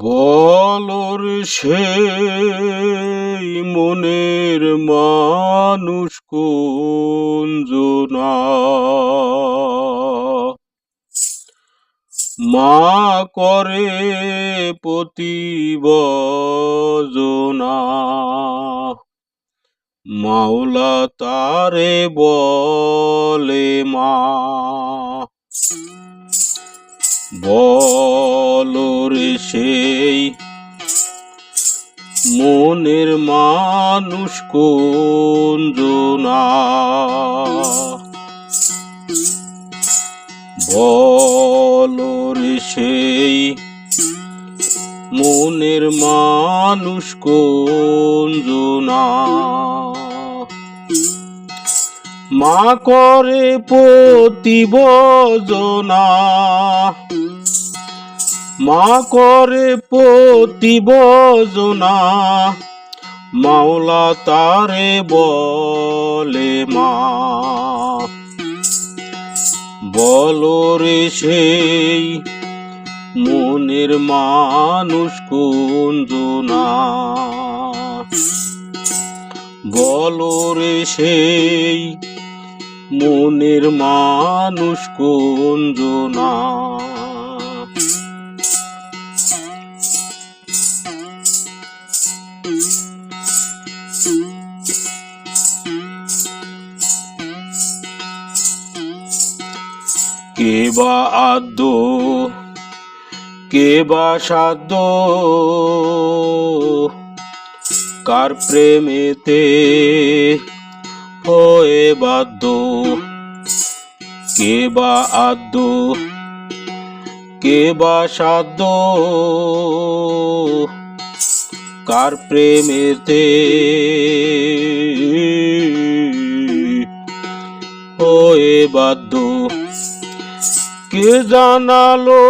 বলর সেই মনের মানুষ কুঞ্জনা মা করে প্রতিবজনা মাওলা তারে বলে মা বলরে সেই মনের মানুষ কুঞ্জনা বলরে সেই মনের মানুষ কুঞ্জনা মা করে প্রতিবজনা মা করে প্রতিবজনা মাওলা তারে বলে মা বলরে সেই মনের মানুষ কুঞ্জনা বলরে সেই মনের মানুষ কুঞ্জনা কে বা আদ্য কে বা সাধ্য কার প্রেমেতে হয়ে বাধ্য কে বা আদ্য কে বা সাধ্য কার প্রেমেতে হয়ে বাধ্য কে জানালো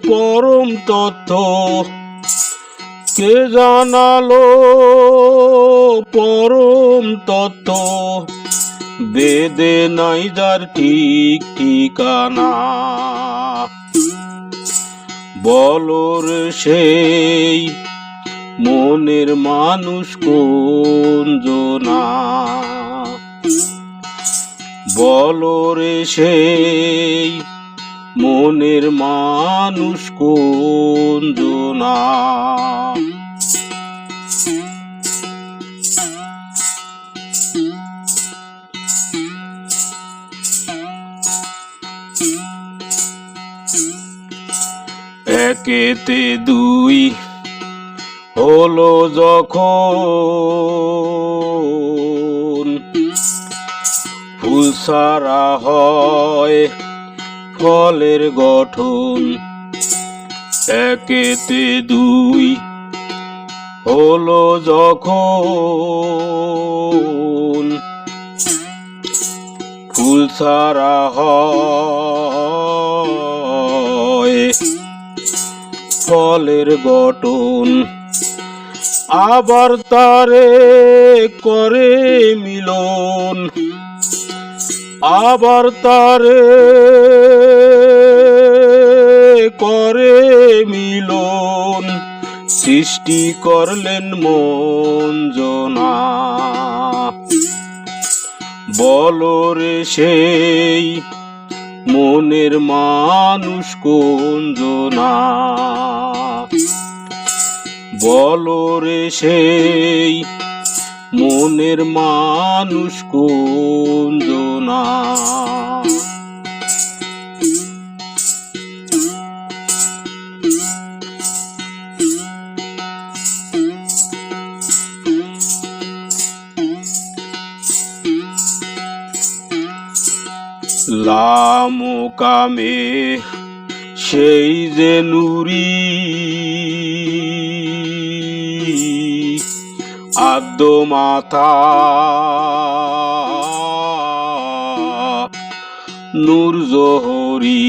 পরম তথ্য কে জানালো পরম তত্ত্ব বেদে নাই যার ঠিক ঠিকানা বলর সেই মনের মানুষ কুঞ্জনা বলরে সেই মনের মানুষ কুঞ্জনা একেতে দুই হলো যখন ফুল ছাড়া হয় ফলের গঠন একেতে দুই হলো যখন ফুল ছাড়া হয় ফলের গঠন আবার তারে করে মিলন আবার তারে করে মিলন সৃষ্টি করলেন মঞ্জনা বলরে সেই মনের মানুষ কুঞ্জনা বলরে সেই মনের মানুষ কুঞ্জনা লামকামে সেই যে নুরি আদ্য মাথা নূর জোহরি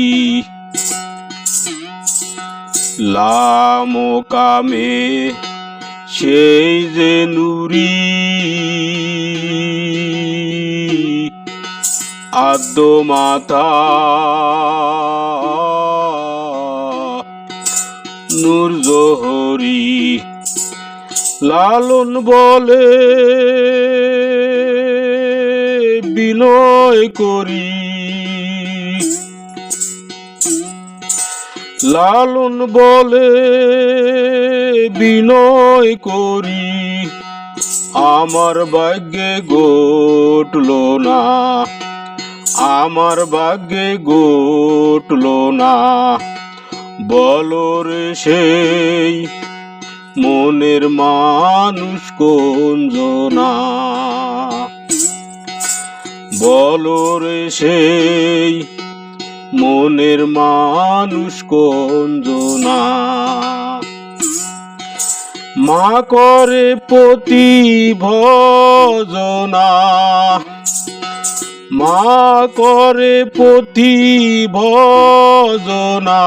লামকামে সেই যে নুরি আদ্য মাথা নূর জহরি। লালন বলে বিনয় করি, লালন বলে বিনয় করি, আমার ভাগ্যে ঘটল না, আমার ভাগ্যে ঘটল না। বলো রে সেই মনের মানুষ কোন জনা, বলো রে সেই মনের মানুষ কোন জনা। মা করে পতি ভজনা, মা করে পতি ভজনা,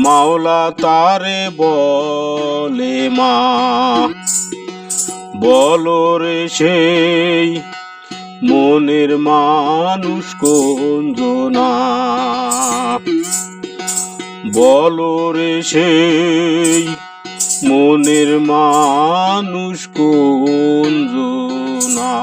মাওলা তারে বলে মা। বলো রে সেই মনের মানুষ কোন জনা, বলো রে সেই মনের মানুষ কোন জনা।